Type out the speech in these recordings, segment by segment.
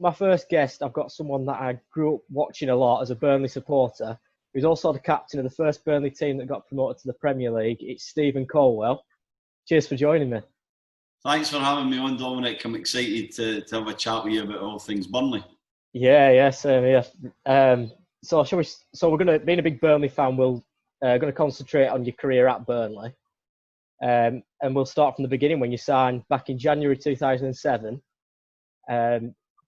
my first guest, I've got someone that I grew up watching a lot as a Burnley supporter, who's also the captain of the first Burnley team that got promoted to the Premier League. It's Steven Caldwell. Cheers for joining me. Thanks for having me on, Dominic. I'm excited to have a chat with you about all things Burnley. Yeah, same here. So we're going to, being a big Burnley fan, we're going to concentrate on your career at Burnley. And we'll start from the beginning when you signed back in January 2007.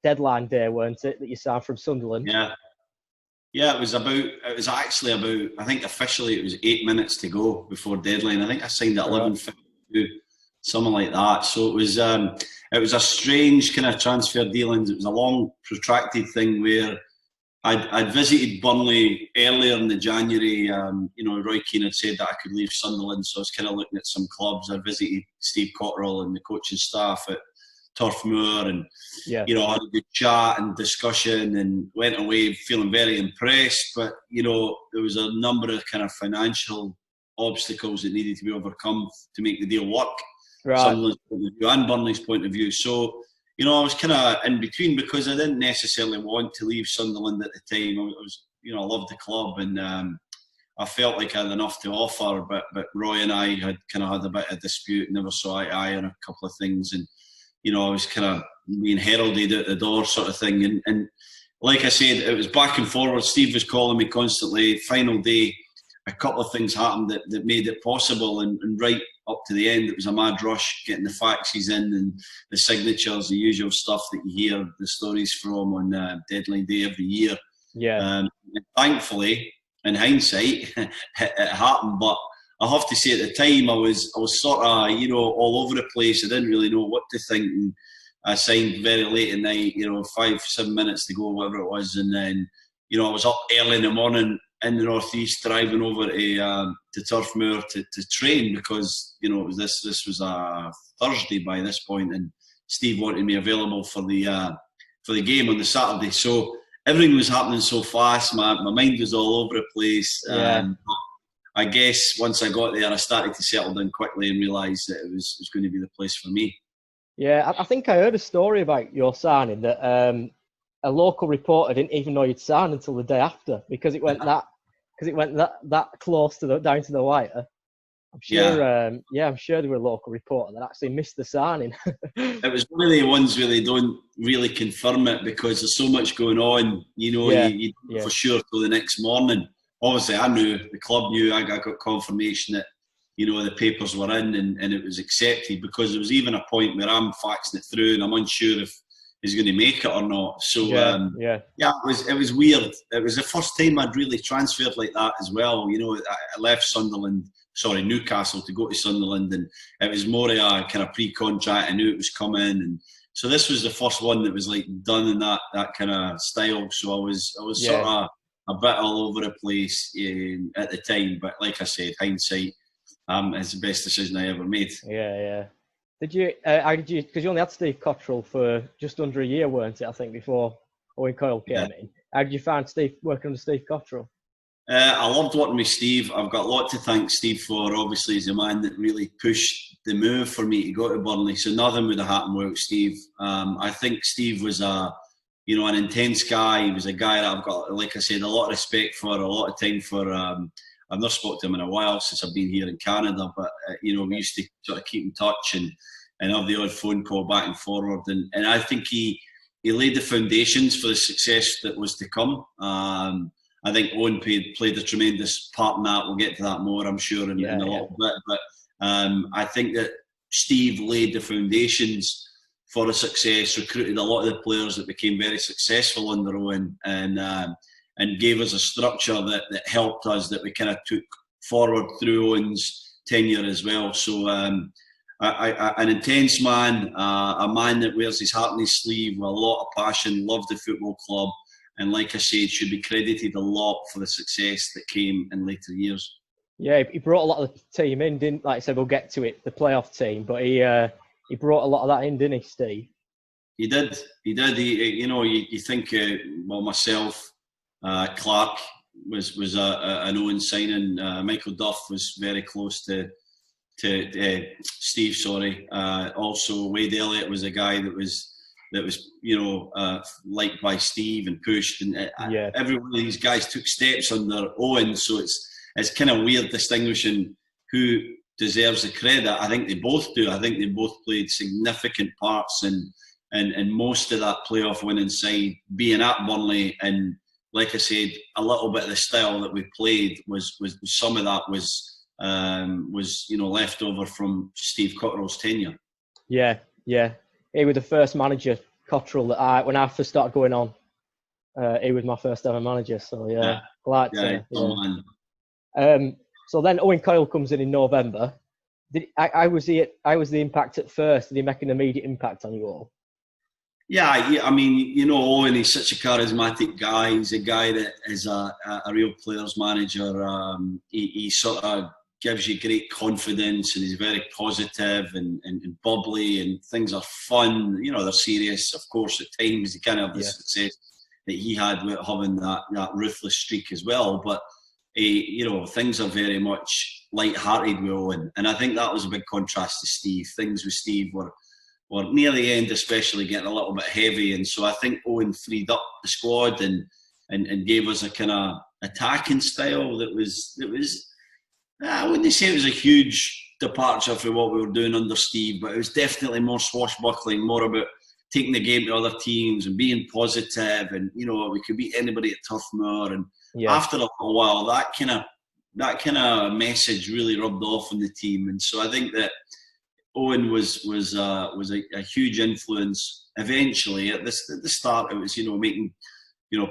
Deadline day, weren't it, that you signed from Sunderland? Yeah, it was actually about, I think officially it was 8 minutes to go before deadline. I think I signed at 11:52, something like that. So it was a strange kind of transfer dealings. It was a long, protracted thing where I'd visited Burnley earlier in the January. Roy Keane had said that I could leave Sunderland, so I was kind of looking at some clubs. I visited Steve Cottrell and the coaching staff at Turf Moor, and had a good chat and discussion, and went away feeling very impressed. But there was a number of kind of financial obstacles that needed to be overcome to make the deal work. Right. Sunderland's point of view and Burnley's point of view. So I was kind of in between because I didn't necessarily want to leave Sunderland at the time. I loved the club, and I felt like I had enough to offer. But Roy and I had kind of had a bit of dispute, never saw eye to eye on a couple of things, and I was kind of being heralded out the door, sort of thing. And like I said, it was back and forward. Steve was calling me constantly. Final day, a couple of things happened that made it possible, and right up to the end, it was a mad rush, getting the faxes in and the signatures, the usual stuff that you hear the stories from on deadline day every year. Yeah. And thankfully, in hindsight, it happened. But I have to say, at the time, I was sort of all over the place. I didn't really know what to think, and I signed very late at night. 5-7 minutes to go, whatever it was, and then I was up early in the morning in the northeast, driving over to Turf Moor to train, because this was a Thursday by this point, and Steve wanted me available for the game on the Saturday. So everything was happening so fast. My mind was all over the place. Yeah. I guess once I got there, I started to settle down quickly and realise that it was going to be the place for me. Yeah, I think I heard a story about your signing that a local reporter didn't even know you'd signed until the day after, because it went that close to down to the wire. I'm sure. I'm sure there were a local reporter that actually missed the signing. It was one of the ones where they don't really confirm it because there's so much going on. You for sure till the next morning. Obviously, I knew, the club knew, I got confirmation that, the papers were in and it was accepted, because there was even a point where I'm faxing it through and I'm unsure if he's going to make it or not. So, it was weird. It was the first time I'd really transferred like that as well. I left Newcastle to go to Sunderland, and it was more of a kind of pre-contract. I knew it was coming, and so this was the first one that was like done in that kind of style. So I was sort of a bit all over the place at the time, but like I said, hindsight, it's the best decision I ever made. Yeah. Did you? Because you only had Steve Cottrell for just under a year, weren't it? I think before Owen Coyle came in. How did you find working under Steve Cottrell? I loved working with Steve. I've got a lot to thank Steve for. Obviously, he's a man that really pushed the move for me to go to Burnley. So nothing would have happened without Steve. I think Steve was an intense guy. He was a guy that I've got, like I said, a lot of respect for, a lot of time for. I've not spoken to him in a while since I've been here in Canada, but we used to sort of keep in touch and have the odd phone call back and forward. And I think he laid the foundations for the success that was to come. I think Owen played a tremendous part in that. We'll get to that more, I'm sure, in a little bit. But I think that Steve laid the foundations for the success, recruited a lot of the players that became very successful under Owen, and gave us a structure that helped us, that we kind of took forward through Owen's tenure as well. So an intense man, a man that wears his heart on his sleeve with a lot of passion, loved the football club, and like I said, should be credited a lot for the success that came in later years. Yeah, he brought a lot of the team in, didn't? Like I said, we'll get to it, the playoff team, but he brought a lot of that in, didn't he, Steve? He did. You think, myself, Clark was an Owen signing. Michael Duff was very close to Steve. Also, Wade Elliott was a guy that was that was, liked by Steve and pushed, and every one of these guys took steps under Owen. So it's kind of weird distinguishing who deserves the credit. I think they both do. I think they both played significant parts in most of that playoff winning side, being at Burnley. And like I said, a little bit of the style that we played was some of that was left over from Steve Cottrell's tenure. Yeah. He was the first manager, Cottrell, that when I first started going on, he was my first ever manager. So so then Owen Coyle comes in November. I was the impact at first. Did he make an immediate impact on you all? Yeah, I mean, Owen, he's such a charismatic guy. He's a guy that is a real players manager. He sort of gives you great confidence, and he's very positive and bubbly, and things are fun. They're serious, of course, at times. He can't have the success that he had with having that ruthless streak as well. But, things are very much light-hearted with Owen. And I think that was a big contrast to Steve. Things with Steve were near the end, especially, getting a little bit heavy. And so I think Owen freed up the squad and gave us a kind of attacking style that was. I wouldn't say it was a huge departure from what we were doing under Steve, but it was definitely more swashbuckling, more about taking the game to other teams and being positive, and we could beat anybody at Turf Moor. And after a little while, that kind of message really rubbed off on the team. And so I think that Owen was a huge influence. Eventually, at the start, it was making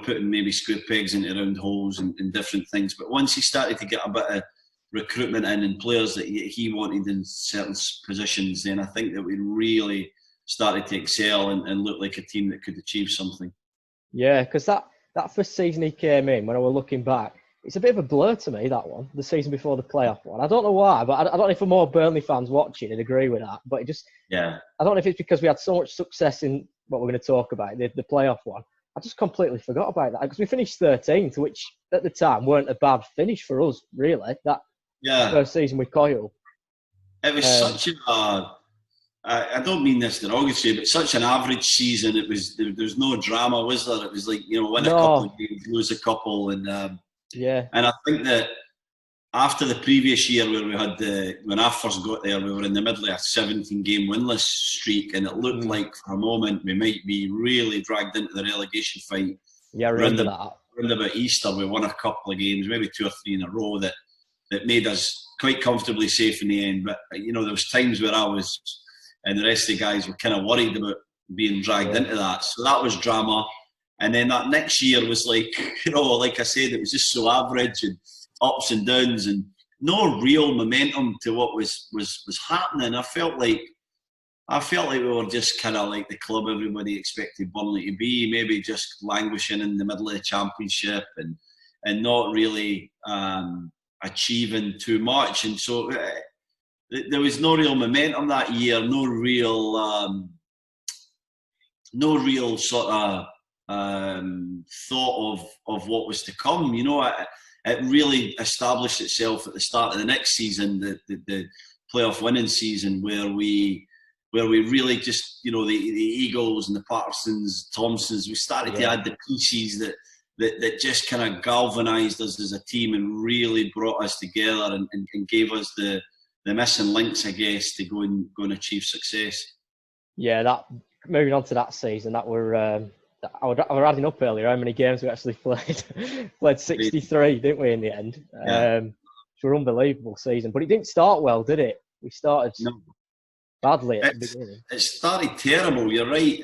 putting maybe square pegs into round holes and different things. But once he started to get a bit of recruitment in and players that he wanted in certain positions, then I think that we really started to excel and look like a team that could achieve something. Yeah, because that first season he came in, when I was looking back, it's a bit of a blur to me, that one, the season before the playoff one. I don't know why, but I don't know if more Burnley fans watching and agree with that. But I don't know if it's because we had so much success in what we're going to talk about, the playoff one. I just completely forgot about that, because we finished 13th, which at the time weren't a bad finish for us, really. That first season with Coyle. It was such I don't mean this derogatory, but such an average season. It was there was no drama, was there? It was like win a couple of games, lose a couple, and And I think that after the previous year, where we had when I first got there, we were in the middle of a 17-game winless streak, and it looked like for a moment we might be really dragged into the relegation fight. Yeah, I remember that. Around about Easter, we won a couple of games, maybe 2 or 3 in a row that made us quite comfortably safe in the end. But there was times where I was, and the rest of the guys were kind of worried about being dragged into that. So that was drama. And then that next year was like, like I said, it was just so average and ups and downs and no real momentum to what was happening. I felt like we were just kind of like the club everybody expected Burnley to be, maybe just languishing in the middle of the championship and not really achieving too much. And so there was no real momentum that year, no real sort of thought of what was to come. It really established itself at the start of the next season, the playoff winning season, where we really just the Eagles and the Pattersons, Thompsons, we started to add the pieces that just kind of galvanised us as a team and really brought us together and gave us the missing links, I guess, to go and achieve success. Yeah, that moving on to that season, that were. I was adding up earlier how many games we actually played. Played 63, didn't we, in the end? It was an unbelievable season. But it didn't start well, did it? We started badly at the beginning. It started terrible, you're right.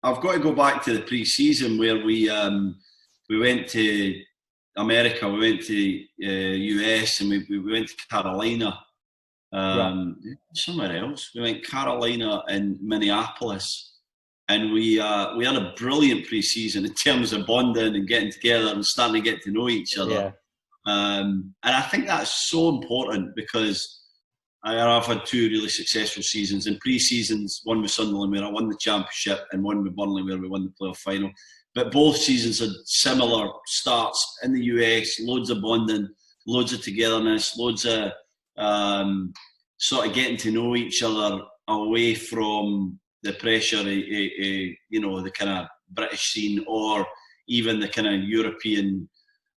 I've got to go back to the pre-season where we went to America, we went to US, and we went to Carolina. Somewhere else. We went Carolina and Minneapolis. And we had a brilliant pre-season in terms of bonding and getting together and starting to get to know each other. And I think that's so important because I've had 2 really successful seasons. In pre-seasons, one with Sunderland where I won the championship and one with Burnley where we won the playoff final. But both seasons had similar starts in the US, loads of bonding, loads of togetherness, loads of sort of getting to know each other away from the pressure, the kind of British scene, or even the kind of European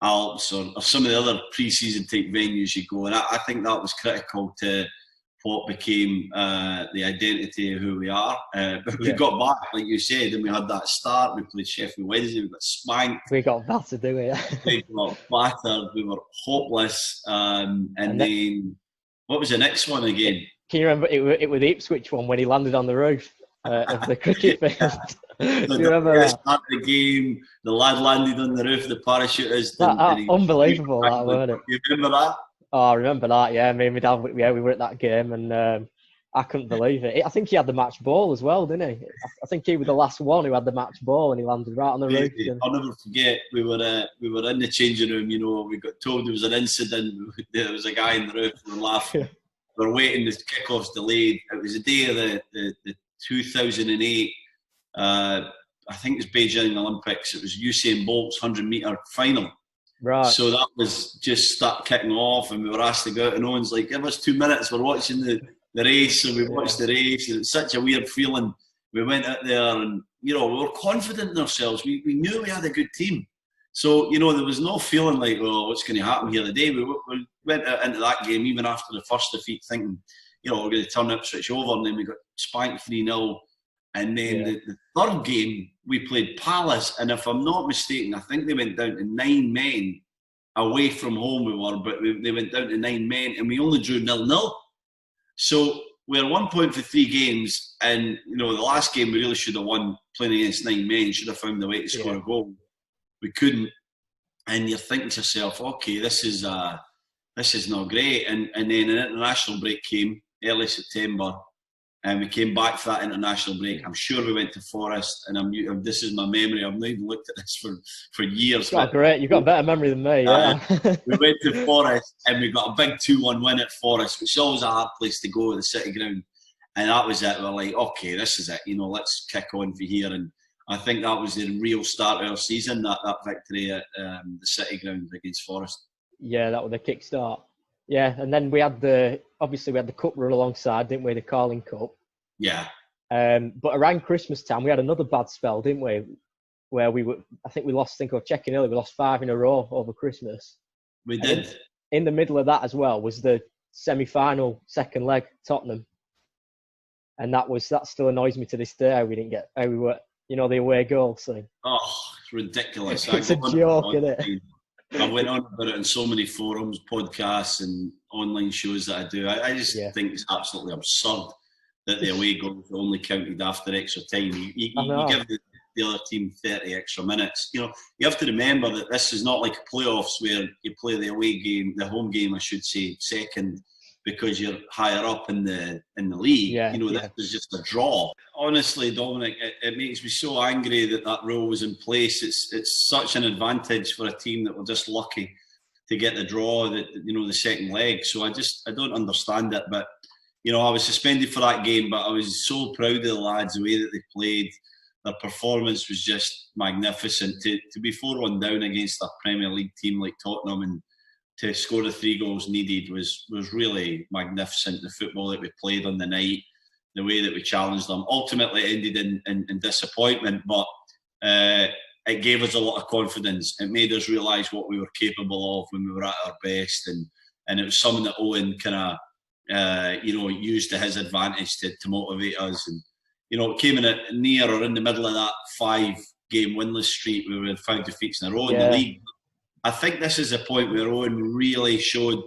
Alps, or some of the other pre-season type venues you go. And I think that was critical to what became the identity of who we are. But we got back, like you said, and we had that start. We played Sheffield Wednesday, we got spanked. We got battered, didn't we? We got battered, we were hopeless. And then, what was the next one again? Can you remember it was the Ipswich one when he landed on the roof of the cricket field? Do you remember that? At the game, the lad landed on the roof of the parachutist. Unbelievable, that, wasn't it? You remember that? Oh, I remember that, yeah. Me and my dad, we were at that game, and I couldn't believe it. I think he had the match ball as well, didn't he? I think he was the last one who had the match ball, and he landed right on the roof. I'll never forget, we were in the changing room, we got told there was an incident, there was a guy in the roof, we were laughing. We were waiting, the kick-off's delayed. It was the day of the 2008, I think it's Beijing Olympics. It was Usain Bolt's 100-metre final. Right. So that was just start kicking off, and we were asked to go out, and Owen's like, give us 2 minutes, we're watching the race. So we watched the race, and it's such a weird feeling. We went out there, and we were confident in ourselves. We knew we had a good team. So, there was no feeling like, oh, what's going to happen here today? We went out into that game, even after the first defeat, thinking, we're going to turn Ipswich over, and then we got spanked 3-0. And then the third game, we played Palace, and if I'm not mistaken, I think they went down to 9 men away from home we were, but they went down to 9 men, and we only drew 0-0. So we're 1 point for 3 games, and, the last game we really should have won playing against 9 men, should have found a way to score a goal. We couldn't, and you're thinking to yourself, okay, this is not great. And then an international break came early September, and we came back for that international break. I'm sure we went to Forest, and this is my memory. I've not even looked at this for years. Oh, great! You've got a better memory than me. Yeah. We went to Forest, and we got a big 2-1 win at Forest, which is always a hard place to go at the City Ground. And that was it. We're like, okay, this is it. Let's kick on for here. And I think that was the real start of our season, that victory at the City Ground against Forest. Yeah, that was the kick-start. Yeah, and then we had the cup run alongside, didn't we? The Carling Cup. Yeah. But around Christmas time, we had another bad spell, didn't we? Where we lost, I was checking earlier, we lost 5 in a row over Christmas. We did. And in the middle of that as well was the semi-final second leg, Tottenham. And that still annoys me to this day how we were, the away goal thing. Oh, it's ridiculous. It's a joke, isn't it? I went on about it in so many forums, podcasts, and online shows that I do. I just think it's absolutely absurd that the away goal is only counted after extra time. You give the other team 30 extra minutes. You have to remember that this is not like playoffs where you play the away game, the home game, I should say, second, because you're higher up in the league. This is just a draw. Honestly, Dominic, it makes me so angry that rule was in place. It's such an advantage for a team that were just lucky to get the draw, the second leg. So I don't understand it. But I was suspended for that game, but I was so proud of the lads, the way that they played. Their performance was just magnificent. To be 4-1 down against a Premier League team like Tottenham and to score the 3 goals needed was really magnificent. The football that we played on the night, the way that we challenged them. Ultimately, it ended in disappointment, but it gave us a lot of confidence. It made us realise what we were capable of when we were at our best, and it was something that Owen kind of used to his advantage to motivate us. And it came in near or in the middle of that 5-game winless streak where we had 5 defeats in a row in the league. I think this is a point where Owen really showed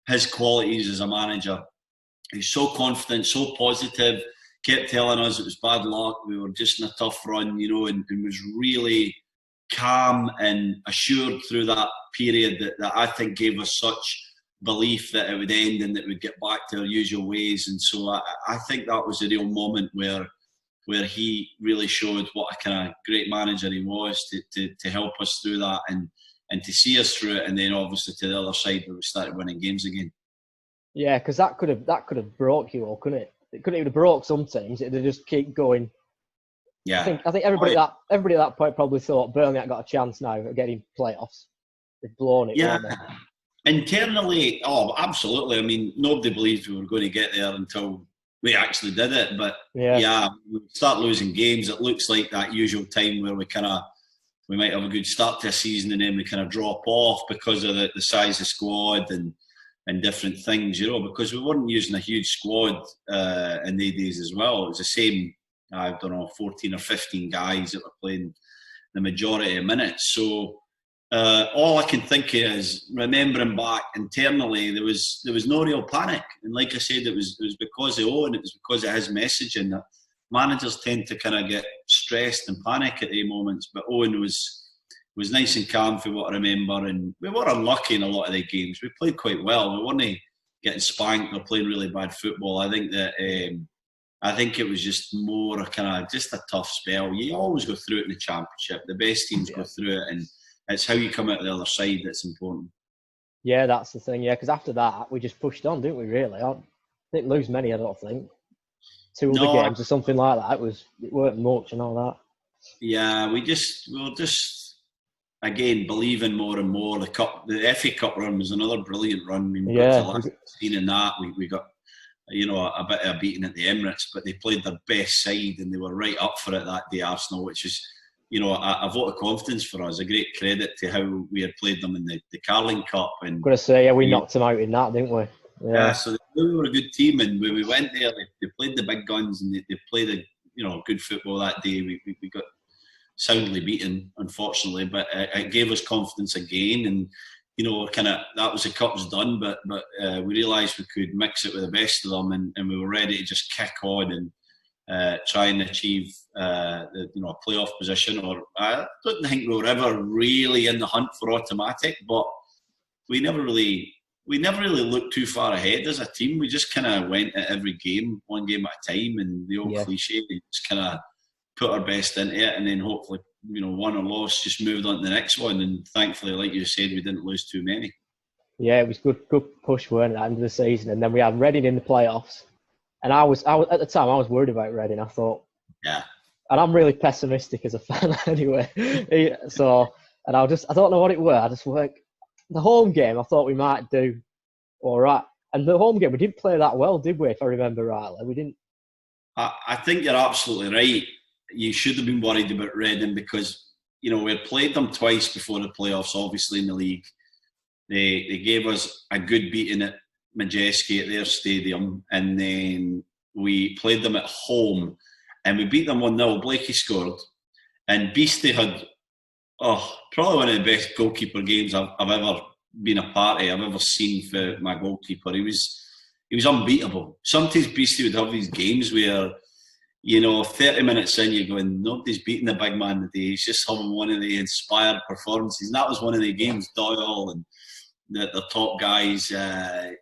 his qualities as a manager. He's so confident, so positive, kept telling us it was bad luck, we were just in a tough run, and was really calm and assured through that period that I think gave us such belief that it would end and that we'd get back to our usual ways. And so I think that was a real moment where he really showed what a kind of great manager he was to help us through that and to see us through it, and then obviously to the other side where we started winning games again. Yeah, because that could have broke you all, couldn't it? It couldn't have broke some teams. It'd just keep going. Yeah, I think everybody at that point probably thought Burnley had got a chance now of getting playoffs. They've blown it. Yeah, internally, absolutely. I mean, nobody believed we were going to get there until we actually did it. But yeah, we start losing games. It looks like that usual time where we might have a good start to a season and then we kind of drop off because of the size of squad and different things, because we weren't using a huge squad in the days as well. It was the same, I don't know, 14 or 15 guys that were playing the majority of minutes. So all I can think of is remembering back internally, there was no real panic. And like I said, it was because of Owen, it was because of his messaging that managers tend to kind of get stressed and panic at the moments. But Owen was nice and calm for what I remember. And we were unlucky in a lot of the games. We played quite well. We weren't getting spanked or playing really bad football. I think that I think it was just more a kind of just a tough spell. You always go through it in the Championship. The best teams go through it, and it's how you come out the other side that's important. Yeah, that's the thing. Yeah, because after that we just pushed on, didn't we? Really, I didn't lose many. I don't think 2 other games or something like that. It weren't much and all that. Yeah, we were just again believing more and more. The FA Cup run was another brilliant run. I mean, we got to last scene in that. We got a bit of a beating at the Emirates, but they played their best side and they were right up for it that day, Arsenal, which is, a vote of confidence for us, a great credit to how we had played them in the Carling Cup. And I'm going to say, we knocked them out in that, didn't we? Yeah, so they were a good team, and when we went there, they played the big guns and they played good football that day. We got soundly beaten, unfortunately, but it gave us confidence again, and that was the cup's done, but we realised we could mix it with the best of them, and we were ready to just kick on and try and achieve a playoff position. Or I don't think we were ever really in the hunt for automatic, but we never really looked too far ahead as a team. We just kind of went at every game, one game at a time, and the old cliche, we just kind of put our best into it, and then hopefully, won or lost, just moved on to the next one. And thankfully, like you said, we didn't lose too many. Yeah, it was good push, weren't it, at the end of the season. And then we had Reading in the playoffs. And I was at the time, I was worried about Reading. I thought, and I'm really pessimistic as a fan anyway. So, and I don't know what it were. I just worked the home game. I thought we might do all right. And the home game, we didn't play that well, did we? If I remember rightly, we didn't. I think you're absolutely right. You should have been worried about Reading because, we had played them twice before the playoffs, obviously, in the league. They gave us a good beating at Majeski at their stadium, and then we played them at home and we beat them 1-0. Blakey scored, and Beastie had probably one of the best goalkeeper games I've ever been a part of, I've ever seen for my goalkeeper. He was unbeatable. Sometimes Beastie would have these games where 30 minutes in, you're going, nobody's beating the big man today. He's just having one of the inspired performances. And that was one of the games. Doyle and the top guys,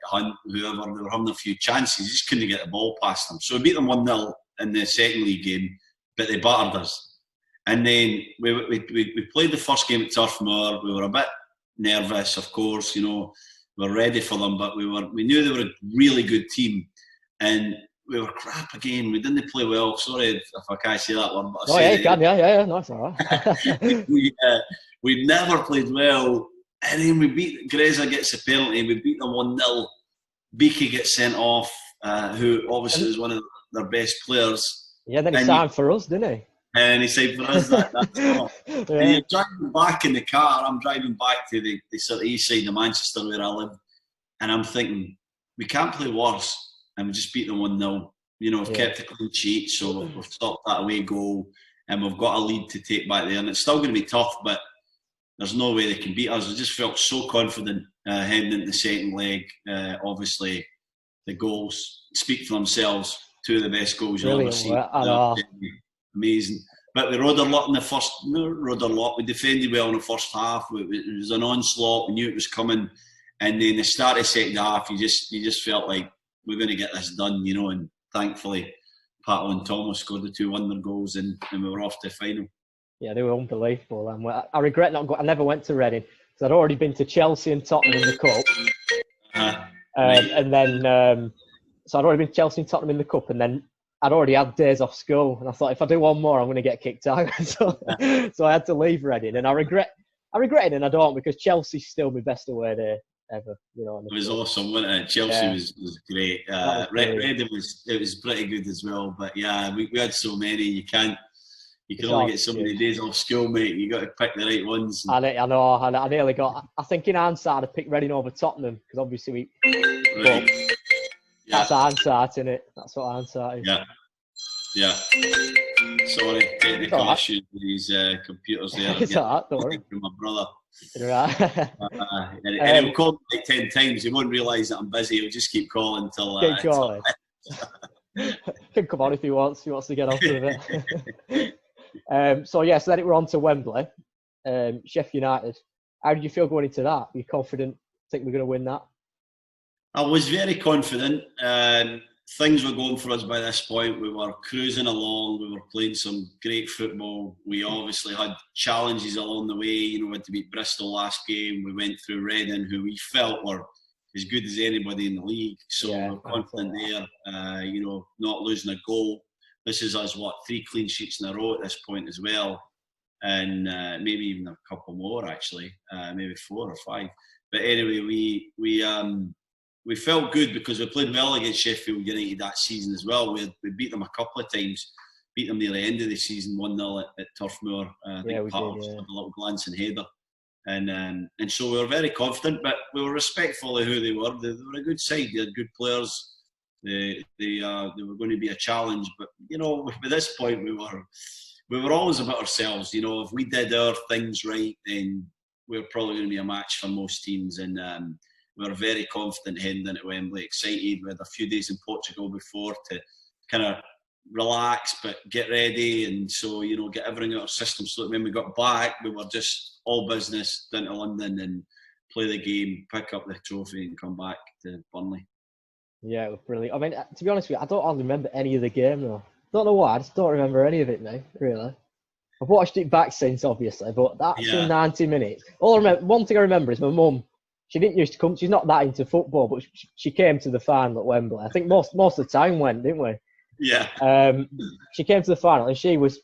Hunt, whoever, they were having a few chances. Just couldn't get the ball past them. So we beat them 1-0 in the second league game, but they battered us. And then we played the first game at Turf Moor. We were a bit nervous, of course. We were ready for them, but we knew they were a really good team. And we were crap again. We didn't play well. Sorry if I can't say that one. But you can. Yeah. Nice, all right. we never played well. And then we beat Greza, gets a penalty. We beat them 1-0. Beaky gets sent off, who obviously is one of their best players. Yeah, then he signed for us, didn't he? And he said for us that's not. And you're driving back in the car. I'm driving back to the sort of east side of Manchester where I live, and I'm thinking we can't play worse. And we just beat them 1-0. We've kept a clean sheet, so we've stopped that away goal, and we've got a lead to take back there. And it's still going to be tough, but there's no way they can beat us. I just felt so confident heading into the second leg. Obviously, the goals speak for themselves. 2 of the best goals you'll ever see. Amazing. But we rode a lot in the first. We defended well in the first half. It was an onslaught. We knew it was coming, and then the start of the second half, you just felt like we're going to get this done, and thankfully Pato and Thomas scored the 2 wonder goals, and we were off to the final. Yeah, they were unbelievable. And I regret I never went to Reading because I'd already been to Chelsea and Tottenham in the Cup. And then, so I'd already been to Chelsea and Tottenham in the Cup, and then I'd already had days off school, and I thought if I do one more, I'm going to get kicked out. So I had to leave Reading, and I regret it, and I don't, because Chelsea's still my best away day. ever. You know, it was awesome, wasn't it? Chelsea was great. Reading was pretty good as well. But yeah, we had so many. You can only get so many days off school, mate. You got to pick the right ones. I know. I nearly got. I think in hindsight, I picked Reading over Tottenham because obviously we. Right. That's hindsight, isn't it? That's what hindsight is. Yeah. Sorry, technical issues with these computers there. It's alright, don't worry. From my brother. Right. And he'll call me like 10 times. He won't realise that I'm busy. He'll just keep calling until. Keep calling. Can come on if he wants. He wants to get off with it. So then we're on to Wembley. Sheffield United. How did you feel going into that? Were you confident? Think we're going to win that? I was very confident. Things were going for us by this point. We were cruising along. We were playing some great football. We obviously had challenges along the way. You know, we had to beat Bristol last game. We went through Reading, who we felt were as good as anybody in the league. So we're confident there. You know, not losing a goal. This is us, 3 clean sheets in a row at this point as well. And maybe even a couple more, actually. Maybe 4 or 5. But anyway, we felt good because we played well against Sheffield United that season as well. We beat them a couple of times, beat them near the end of the season, 1-0 at Turf Moor. I think part of a little glancing header. And so we were very confident, but we were respectful of who they were. They were a good side, they had good players. They were going to be a challenge. But, you know, by this point, we were always about ourselves. You know, if we did our things right, then we were probably going to be a match for most teams. And we were very confident heading into Wembley, excited. We had a few days in Portugal before to kind of relax, but get ready. And so, you know, get everything out of our system. So that when we got back, we were just all business down to London and play the game, pick up the trophy and come back to Burnley. Yeah, it was brilliant. I mean, to be honest with you, I don't remember any of the game though. Don't know why, I just don't remember any of it now, really. I've watched it back since, obviously, but that's 90 minutes. One thing I remember is my mum. She didn't used to come. She's not that into football, but she came to the final at Wembley. I think most of the time went, didn't we? Yeah. She came to the final and she was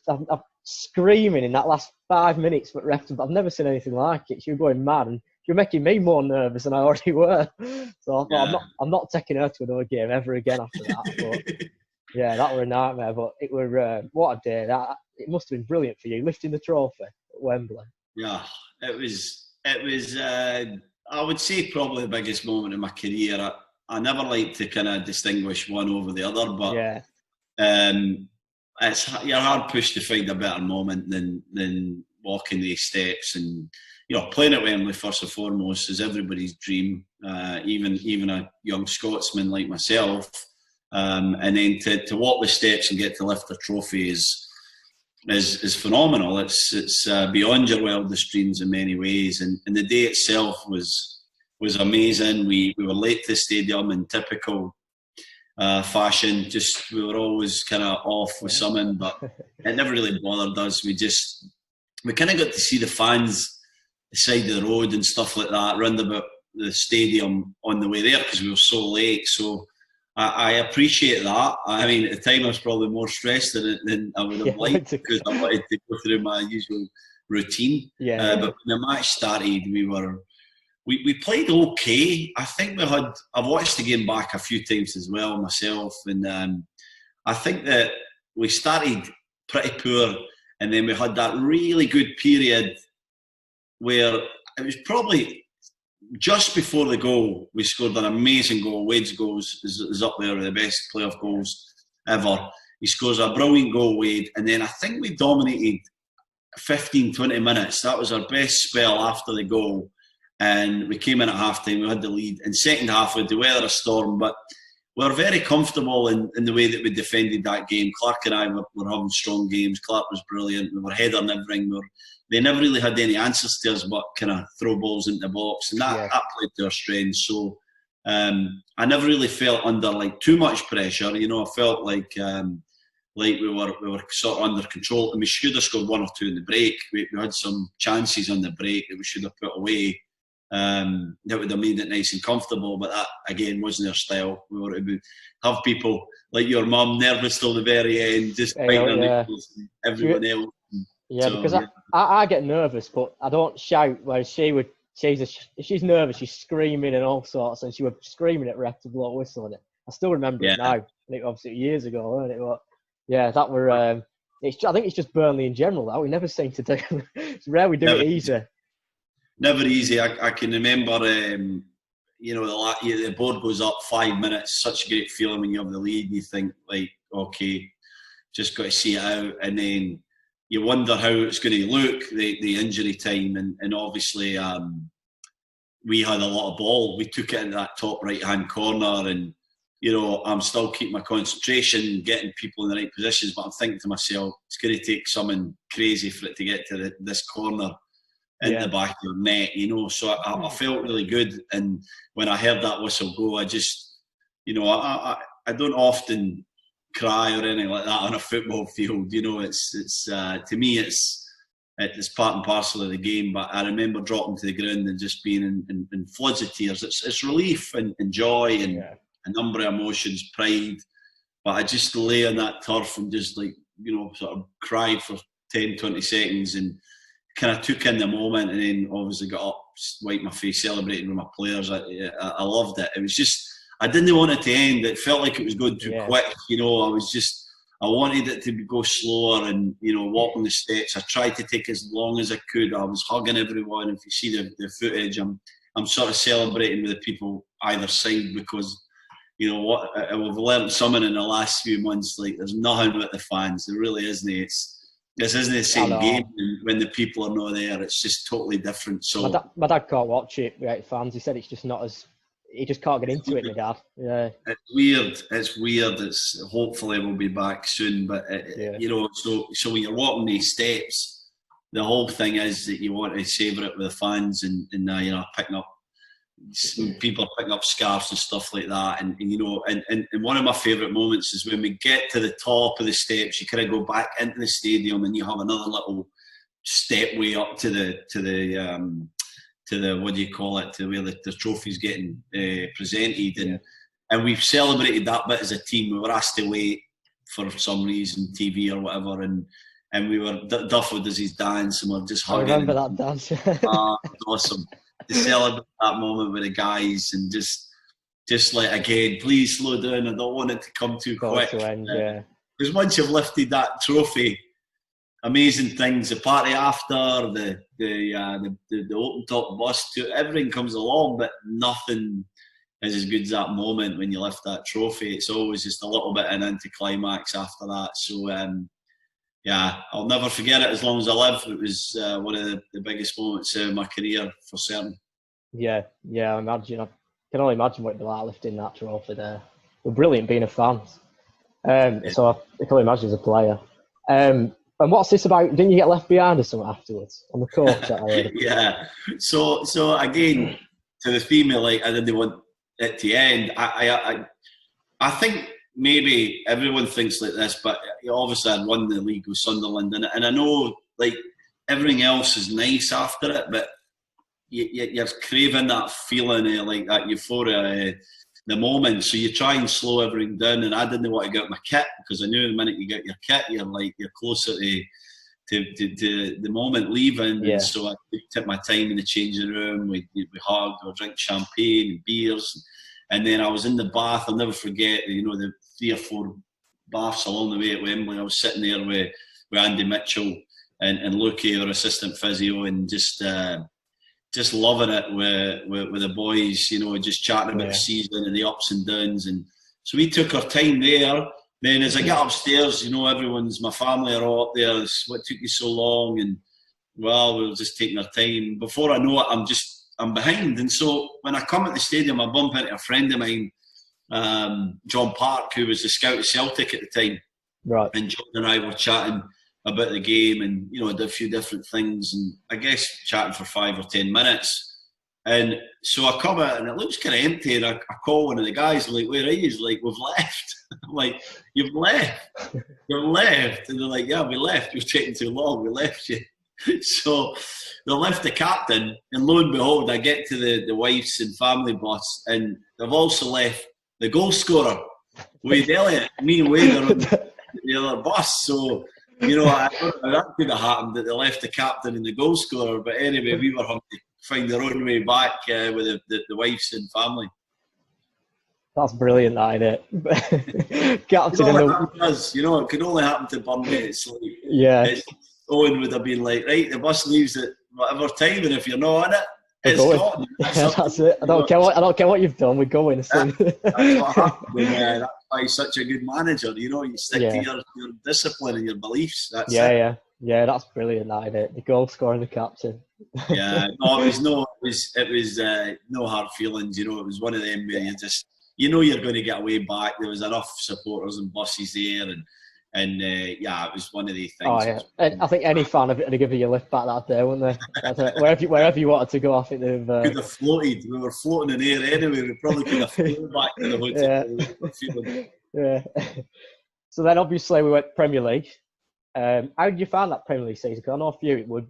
screaming in that last 5 minutes. But I've never seen anything like it. She was going mad and she was making me more nervous than I already were. So I thought I'm not taking her to another game ever again after that. But yeah, that were a nightmare. But it were what a day! It must have been brilliant for you lifting the trophy at Wembley. Yeah, it was. I would say probably the biggest moment in my career. I never like to kind of distinguish one over the other, but you're hard pushed to find a better moment than walking these steps. And you know, playing at Wembley first and foremost is everybody's dream, even a young Scotsman like myself. And then to walk the steps and get to lift a trophy is phenomenal. It's beyond your wildest dreams in many ways, and the day itself was amazing. We were late to the stadium in typical fashion. Just we were always kind of off with something, but it never really bothered us. We kind of got to see the fans the side of the road and stuff like that round about the stadium on the way there because we were so late. So I appreciate that. I mean, at the time I was probably more stressed than I would have liked because I wanted to go through my usual routine. But when the match started, we played okay. I think I've watched the game back a few times as well myself, and I think that we started pretty poor, and then we had that really good period where it was probably just before the goal, we scored an amazing goal. Wade's goals is up there with the best playoff goals ever. He scores a brilliant goal, Wade, and then I think we dominated 15, 20 minutes. That was our best spell after the goal. And we came in at half-time, we had the lead. In second half, we had to weather a storm, but we were very comfortable in the way that we defended that game. Clark and I were having strong games. Clark was brilliant. We were heading everything. They never really had any answers to us but kind of throw balls into the box, and that played to our strengths. So I never really felt under like too much pressure. You know, I felt like we were sort of under control, and we should have scored 1 or 2 in the break. We had some chances on the break that we should have put away. That would have made it nice and comfortable, but that again wasn't their style. We were to have people like your mum nervous till the very end, just biting their nipples, and everyone else. Yeah, so, because I get nervous, but I don't shout. Whereas she would she's nervous, she's screaming and all sorts, and she was screaming at ref to blow a whistle on it. I still remember it now. I think obviously years ago, wasn't it? But yeah, that were. I think it's just Burnley in general that we never seem to do. It's rare we do it easy. Never easy. I can remember, the board goes up 5 minutes. Such a great feeling when you have the lead. And you think like, okay, just got to see it out, and then you wonder how it's going to look, the injury time, and obviously we had a lot of ball. We took it into that top right-hand corner, and I'm still keeping my concentration, getting people in the right positions, but I'm thinking to myself, it's going to take something crazy for it to get to this corner in the back of your net, So I felt really good, and when I heard that whistle go, I just, I don't often cry or anything like that on a football field. It's to me it's part and parcel of the game. But I remember dropping to the ground and just being in floods of tears. It's relief and joy and a number of emotions, pride. But I just lay on that turf and just sort of cried for 10, 20 seconds and kind of took in the moment, and then obviously got up, wiped my face, celebrating with my players. I loved it. It was just, I didn't want it to end. It felt like it was going too quick. I wanted it to go slower and, walking the steps. I tried to take as long as I could. I was hugging everyone. If you see the footage, I'm sort of celebrating with the people either side, because, we've learned something in the last few months. Like, there's nothing with the fans. There really isn't. This isn't the same game when the people are not there. It's just totally different. So my dad can't watch it without fans. He said it's just not as. He just can't get into it, my dad. Yeah. It's weird. Hopefully we'll be back soon. But so when you're walking these steps, the whole thing is that you want to savour it with the fans, and picking up people are picking up scarves and stuff like that. And one of my favourite moments is when we get to the top of the steps. You kind of go back into the stadium, and you have another little stepway up to the what do you call it, to where the trophy's getting presented, and we've celebrated that bit as a team. We were asked to wait for some reason, TV or whatever, and we were Duffo does his dance, and we're just hugging. I remember that dance. It was awesome to celebrate that moment with the guys, and just like, again, please slow down. I don't want it to come too quick. Because once you've lifted that trophy, amazing things, the party after, the open top bus, everything comes along, but nothing is as good as that moment when you lift that trophy. It's always just a little bit an anticlimax after that. So I'll never forget it as long as I live. It was one of the biggest moments of my career, for certain. I imagine. I can only imagine what it'd be like lifting that trophy there. We're brilliant being a fan. So I can only imagine as a player. And what's this about? Didn't you get left behind or something afterwards on the coach? So again, to the theme of, like, I didn't want it to end. I think maybe everyone thinks like this, but obviously I'd won the league with Sunderland, and I know, like, everything else is nice after it, but you're craving that feeling of, like, that euphoria, the moment. So you try and slow everything down, and I didn't want to get my kit, because I knew the minute you get your kit, you're closer to the moment leaving. And so I took my time in the changing room. We hugged, or drink champagne and beers, and then I was in the bath. I'll never forget, the 3 or 4 baths along the way at Wembley. I was sitting there with Andy Mitchell and Lukey, our assistant physio, and just loving it with the boys, just chatting about the season and the ups and downs. And so we took our time there. Then as I get upstairs, my family are all up there. What took you so long? And we were just taking our time. Before I know it, I'm behind. And so when I come at the stadium, I bump into a friend of mine, John Park, who was the scout of Celtic at the time. Right. And John and I were chatting about the game, and did a few different things, and I guess chatting for 5 or 10 minutes. And so I come out and it looks kind of empty, and I call one of the guys. I'm like, "Where are you?" He's like, "We've left." I'm like, "You've left? You've left?" And they're like, "Yeah, we left. You're taking too long. We left you." So they left the captain, and lo and behold, I get to the wife's and family bus, and they've also left the goal scorer, Wade Elliott. Me and Wade are on the other bus. So, I don't know how that could have happened, that they left the captain and the goal scorer. But anyway, we were find their own way back with the wives and family. That's brilliant, that, isn't it? Captain it could only happen to Burnley. It's like, Owen would have been like, right, the bus leaves at whatever time, and if you're not on it, it's gone. That's it. I don't care what you've done. We're going. That's what happened. That's why he's such a good manager. You stick to your discipline and your beliefs. That's it. Yeah. That's brilliant, that, isn't it? The goal scoring, the captain. No, it was no hard feelings. It was one of them where you're going to get away back. There was enough supporters and buses there, and it was one of these things. Oh yeah, and I think any fan would have given you a lift back that day, wouldn't they? Wherever you wanted to go, I think they've could have floated. We were floating in air anyway. We probably could have flown back to the hotel. Yeah. So then, obviously, we went Premier League. How did you find that Premier League season? Because I know a few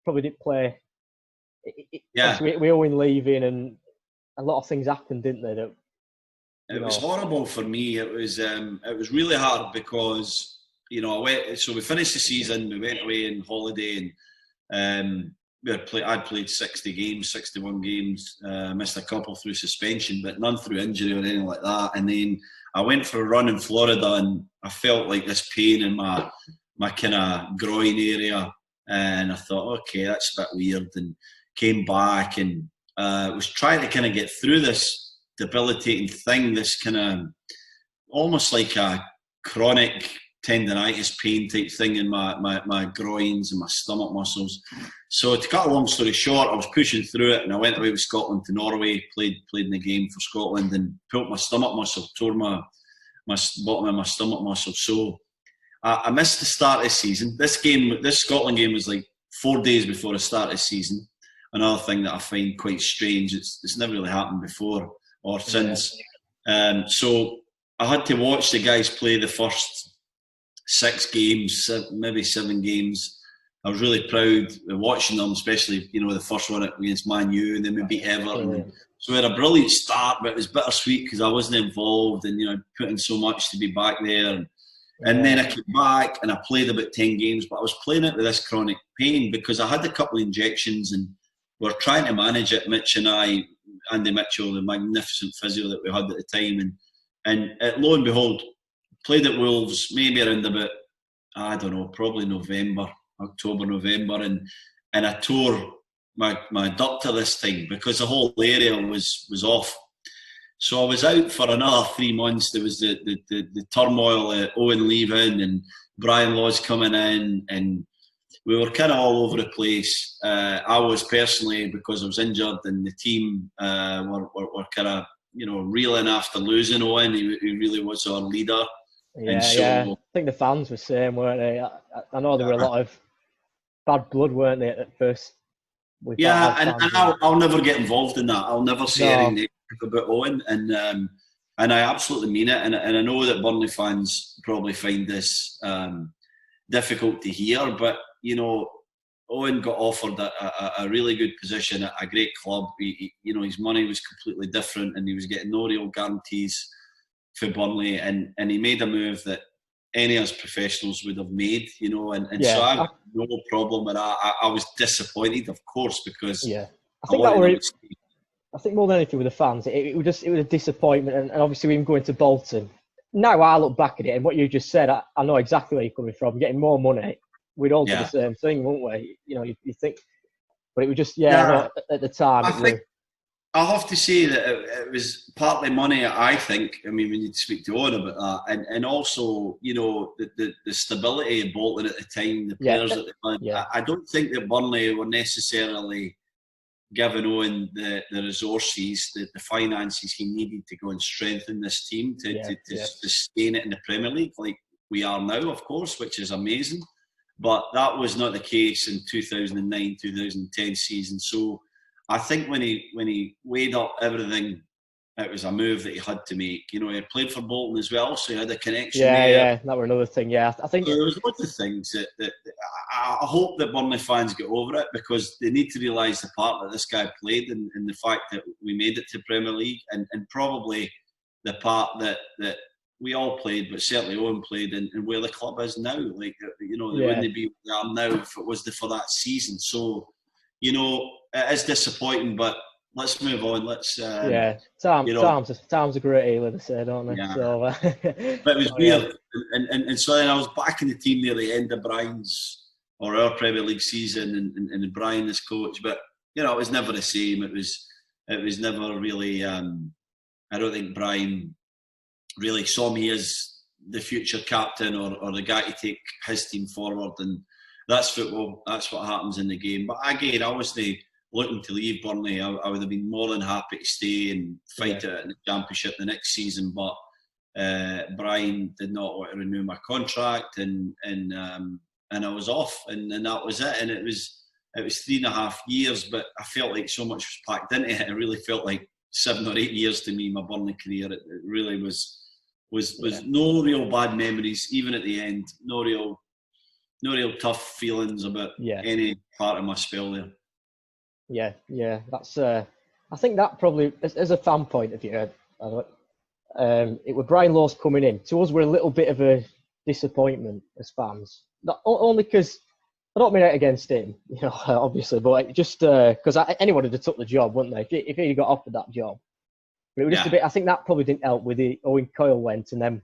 probably didn't play. We all in leaving, and a lot of things happened, didn't they? It was horrible for me. It was really hard because I went. So we finished the season. We went away on holiday, and I'd played 61 games. Missed a couple through suspension, but none through injury or anything like that. And then I went for a run in Florida, and I felt like this pain in my kind of groin area, and I thought, okay, that's a bit weird, and came back and was trying to kind of get through this debilitating thing, this kind of almost like a chronic tendonitis pain type thing in my groins and my stomach muscles. So to cut a long story short, I was pushing through it, and I went away with Scotland to Norway, played in the game for Scotland, and pulled my stomach muscle, tore my bottom of my stomach muscle. So I missed the start of the season. This Scotland game was like 4 days before the start of the season. Another thing that I find quite strange. It's never really happened before or since. So I had to watch the guys play the first 6 games, maybe 7 games. I was really proud of watching them, especially the first one against Man U, and then we beat Everton. So we had a brilliant start, but it was bittersweet because I wasn't involved, and put in so much to be back there. And then I came back and I played about 10 games, but I was playing it with this chronic pain because I had a couple of injections, and we were trying to manage it, Mitch and I, Andy Mitchell, the magnificent physio that we had at the time, and lo and behold, played at Wolves maybe around about, I don't know, probably October, November, and I tore my adductor this time because the whole area was off. So I was out for another 3 months. There was the turmoil, Owen leaving and Brian Laws coming in, and we were kind of all over the place. I was personally, because I was injured, and the team were kind of reeling after losing Owen. He really was our leader. Yeah. I think the fans were saying, weren't they? I know there were a lot of bad blood, weren't they, at first? Yeah, and I'll never get involved in that. I'll never say anything negative about Owen, and I absolutely mean it. And I know that Burnley fans probably find this difficult to hear, but Owen got offered a really good position at a great club. His money was completely different, and he was getting no real guarantees for Burnley, and he made a move that any of us professionals would have made, so I have no problem with that. I was disappointed, of course, because I think more than anything with the fans, it was a disappointment, and obviously him going to Bolton. Now I look back at it, and what you just said, I know exactly where you're coming from. Getting more money, we'd all do the same thing, wouldn't we? You think, but it was just at the time. I'll have to say that it was partly money, I think. I mean, we need to speak to Owen about that. And also, the stability of Bolton at the time, the players that they had. Yeah. I don't think that Burnley were necessarily giving Owen the resources, the finances he needed to go and strengthen this team to sustain it in the Premier League, like we are now, of course, which is amazing. But that was not the case in 2009-2010 season. So I think when he weighed up everything, it was a move that he had to make. He had played for Bolton as well, so he had a connection there. Yeah, that were another thing. Yeah, I think so there was lots of things that I hope that Burnley fans get over it, because they need to realise the part that this guy played, and the fact that we made it to Premier League, and probably the part that we all played, but certainly Owen played, and where the club is now. Like, they wouldn't be where they are now if it was for that season. So it is disappointing, but let's move on. Let's time's a great healer, they say, don't they? Yeah. So, but it was weird, and so then I was back in the team near the end of our Premier League season, and Brian as coach. But it was never the same. It was never really. I don't think Brian really saw me as the future captain or the guy to take his team forward, and that's football. That's what happens in the game. But again, I wasn't looking to leave Burnley. I would have been more than happy to stay and fight it in the Championship the next season. But Brian did not want to renew my contract, and I was off, and that was it. And it was 3.5 years, but I felt like so much was packed into it. It really felt like 7 or 8 years to me, my Burnley career. It really was no real bad memories, even at the end. No real tough feelings about any part of my spell there. Yeah. That's. I think that probably, as a fan point of view, it was Brian Law's coming in. To us, we're a little bit of a disappointment as fans. Not only because I don't mean it against him, obviously, but just because anyone would have took the job, wouldn't they? If he got offered that job. But it was just a bit. I think that probably didn't help with the Owen Coyle went, and then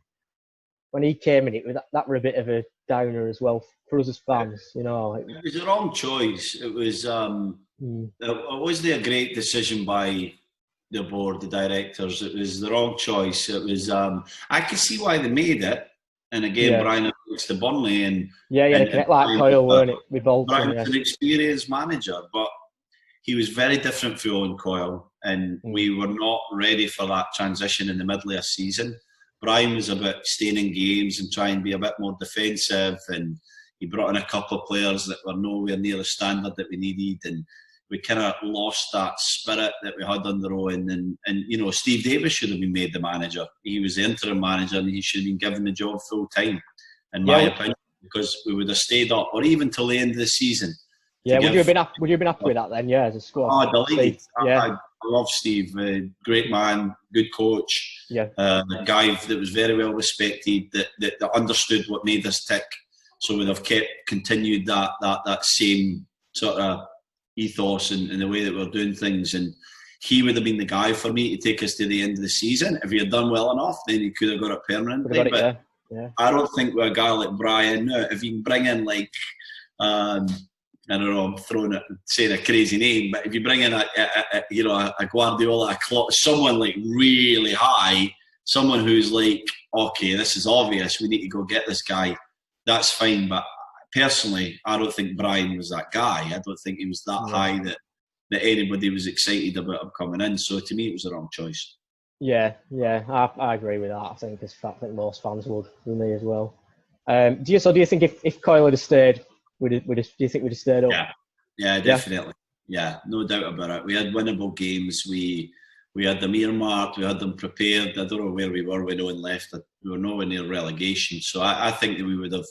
when he came in, that were a bit of a downer as well for us as fans. It was the wrong choice. It was. It wasn't a great decision by the board, the directors. It was the wrong choice. It was. I can see why they made it. And again, Brian looks to Burnley and connect like Coyle, weren't it? With Bolton, Brian's an experienced manager, but he was very different for Owen Coyle, and we were not ready for that transition in the middle of a season. Brian was about staying in games and trying to be a bit more defensive, and he brought in a couple of players that were nowhere near the standard that we needed, and we kind of lost that spirit that we had under Owen. And Steve Davis should have been made the manager. He was the interim manager, and he should have been given the job full time, in my opinion, because we would have stayed up, or even till the end of the season. Yeah, would you have been happy with that then? Yeah, as a squad. Oh, delighted. I love Steve. Great man, good coach. Yeah. A guy that was very well respected, that understood what made us tick. So we'd have continued that same sort of ethos and the way that we're doing things, and he would have been the guy for me to take us to the end of the season. If he had done well enough, then he could have got it permanently. But I don't think with a guy like Brian, if you can bring in like I don't know, I'm saying a crazy name, but if you bring in a Guardiola, a Klopp, someone like really high, someone who's like, okay, this is obvious, we need to go get this guy, that's fine. But personally, I don't think Brian was that guy. I don't think he was that high that anybody was excited about him coming in. So to me, it was the wrong choice. Yeah, I agree with that. I think most fans would, with me as well. Do you think if Coyle had stayed, do you think we'd have stayed up? Yeah, definitely. Yeah, no doubt about it. We had winnable games. We had them earmarked. We had them prepared. I don't know where we were when Owen left. We were nowhere near relegation. So I think that we would have.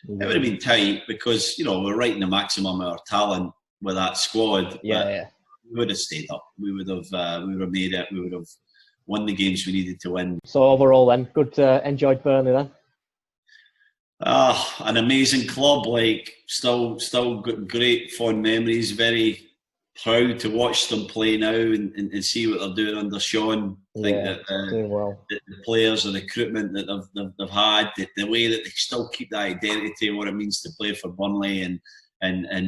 It would have been tight because we're right in the maximum of our talent with that squad. Yeah. We would have stayed up. We would have made it. We would have won the games we needed to win. So overall, then, good. Enjoyed Burnley then. An amazing club. Like still got great fond memories. Very proud to watch them play now and see what they're doing under Sean. I think that doing well. The players and recruitment that they've had, the way that they still keep that identity, what it means to play for Burnley, and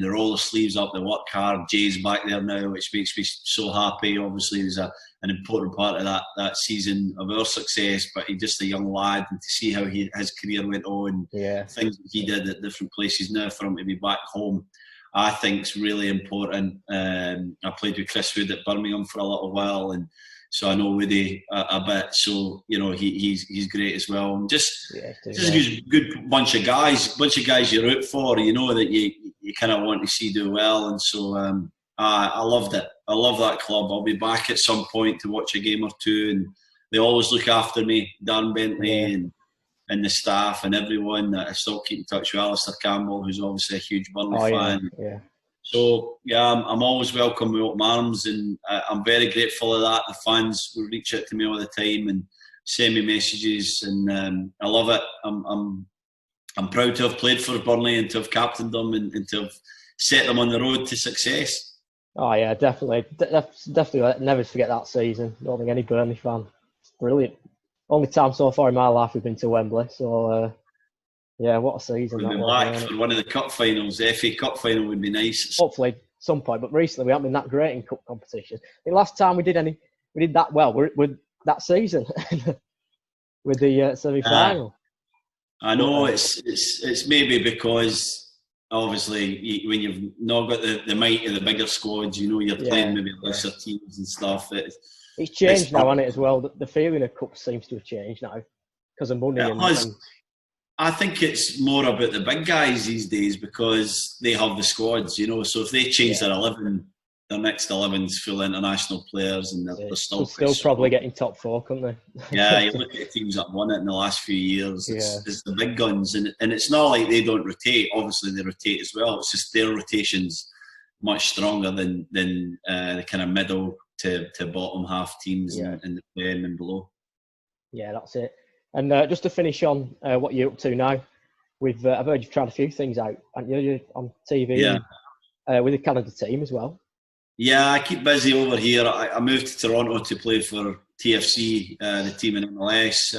they roll their sleeves up, they work hard. Jay's back there now, which makes me so happy. Obviously, he was an important part of that season of our success, but he's just a young lad, and to see how his career went on, things that he did at different places now, for him to be back home, I think is really important. I played with Chris Wood at Birmingham for a little while, and so I know Woody a bit. So he's great as well. And just a good bunch of guys you root for. That you kind of want to see do well. And so I loved it. I love that club. I'll be back at some point to watch a game or two, and they always look after me. Dan Bentley and the staff and everyone. I still keep in touch with Alistair Campbell, who's obviously a huge Burnley fan. Yeah. So I'm always welcome with open arms, and I'm very grateful of that. The fans will reach out to me all the time and send me messages, and I love it. I'm proud to have played for Burnley and to have captained them and to have set them on the road to success. Oh yeah, definitely, definitely. Never forget that season. Don't think any Burnley fan. It's brilliant. Only time so far in my life we've been to Wembley. So yeah, what a season We'll that be was. back Wasn't for it? one of the cup finals. The FA Cup final would be nice. Hopefully, some point. But recently we haven't been that great in cup competitions. The last time we did that well. We're that season with the semi-final. I know it's maybe because obviously when you've not got the might of the bigger squads, you know you're playing maybe lesser teams and stuff. It's changed now, hasn't it, as well? The feeling of cups seems to have changed now because of money. I think it's more about the big guys these days because they have the squads, you know. So if they change their 11, their next 11's full international players, and they're still probably getting top 4, couldn't they? Yeah, you look at the teams that won it in the last few years. It's the big guns, and it's not like they don't rotate. Obviously, they rotate as well. It's just their rotation's much stronger than the kind of middle to bottom half teams in the playing and below. Yeah, that's it. And just to finish on what you're up to now, I've heard you've tried a few things out, and you're on TV with the Canada team as well. Yeah, I keep busy over here. I moved to Toronto to play for TFC, the team in MLS,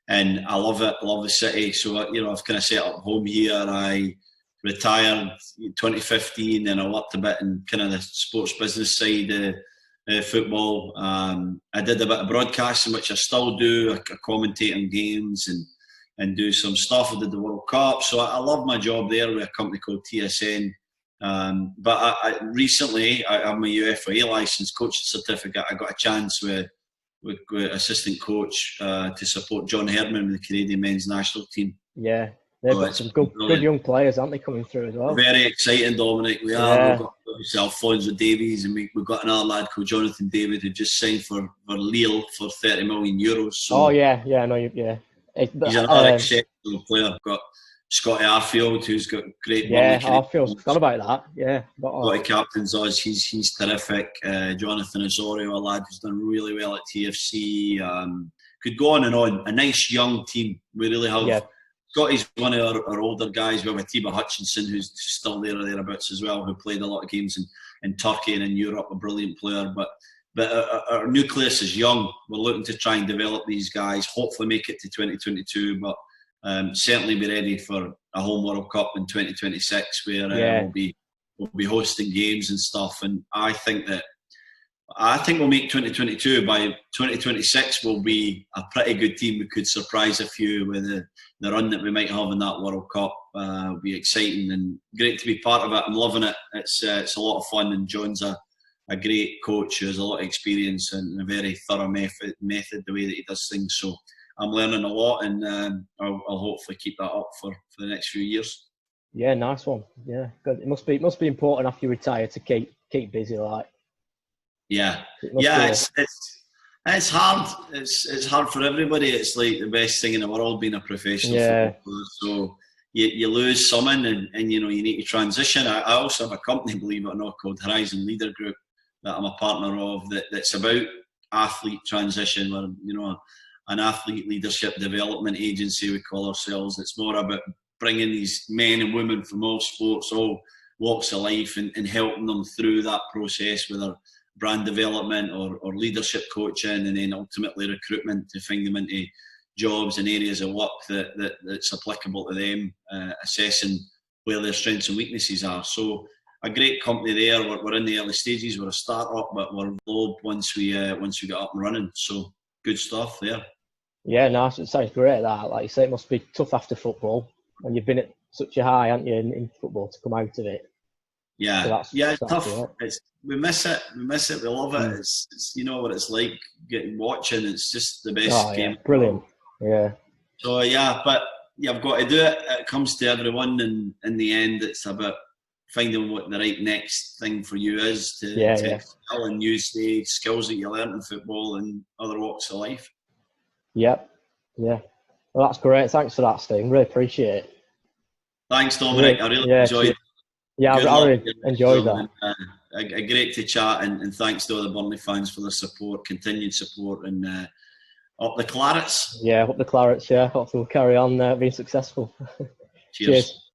and I love it. I love the city. So I've kind of set up home here. I retired in 2015, and I worked a bit in kind of the sports business side of football. I did a bit of broadcasting, which I still do. I commentate on games and do some stuff. I did the World Cup, so I love my job there with a company called TSN. But I recently, I have my UFA license coaching certificate. I got a chance with assistant coach to support John Herdman with the Canadian men's national team. Yeah, they've got some good young players, aren't they, coming through as well? Very exciting, Dominic. We are. We've got Alfonso Davies, and we've got another lad called Jonathan David who just signed for Lille for €30 million. So He's another exceptional player. We've got Scotty Arfield, who's got great. Arfield's forgot about that. Yeah, Scotty captains us. He's terrific. Jonathan Osorio, a lad who's done really well at TFC. Could go on and on. A nice young team. We really have. Yeah. Scotty's one of our older guys. We have Atiba Hutchinson, who's still there or thereabouts as well, who played a lot of games in Turkey and in Europe. A brilliant player, but our nucleus is young. We're looking to try and develop these guys. Hopefully, make it to 2022, but. Certainly be ready for a home World Cup in 2026 where we'll be hosting games and stuff, and I think we'll make 2022. By 2026 we'll be a pretty good team. We could surprise a few with the run that we might have in that World Cup. It'll be exciting and great to be part of it. I'm loving it. It's a lot of fun, and John's a great coach who has a lot of experience and a very thorough method the way that he does things. So I'm learning a lot, and I'll hopefully keep that up for the next few years. Yeah, nice one. Yeah, good. It must be important after you retire to keep busy, like. Yeah, it's hard. It's hard for everybody. It's like the best thing in the world being a professional football player. So you lose something, and you need to transition. I also have a company, believe it or not, called Horizon Leader Group that I'm a partner of. That's about athlete transition. Where an athlete leadership development agency, we call ourselves. It's more about bringing these men and women from all sports, all walks of life, and helping them through that process with our brand development or leadership coaching, and then ultimately recruitment to find them into jobs and areas of work that's applicable to them, assessing where their strengths and weaknesses are. So a great company there. We're in the early stages. We're a start-up, but we're global once we get up and running. So good stuff there. Yeah, nice. It sounds great. That, like you say, it must be tough after football, and you've been at such a high, haven't you, in football, to come out of it. Yeah, so it's tough. We miss it. We love it. It's what it's like watching. It's just the best game. Brilliant. Yeah. So but you've got to do it. It comes to everyone, and in the end, it's about finding what the right next thing for you is to excel and use the skills that you learn in football and other walks of life. Yep. Yeah. Well, that's great. Thanks for that, Steve. Really appreciate it. Thanks, Dominic. I really enjoyed it. Yeah, I really enjoyed that. And, great to chat, and thanks to all the Burnley fans for the support, continued support, and up the Clarets. Yeah, up the Clarets, yeah. Hopefully we'll carry on being successful. Cheers.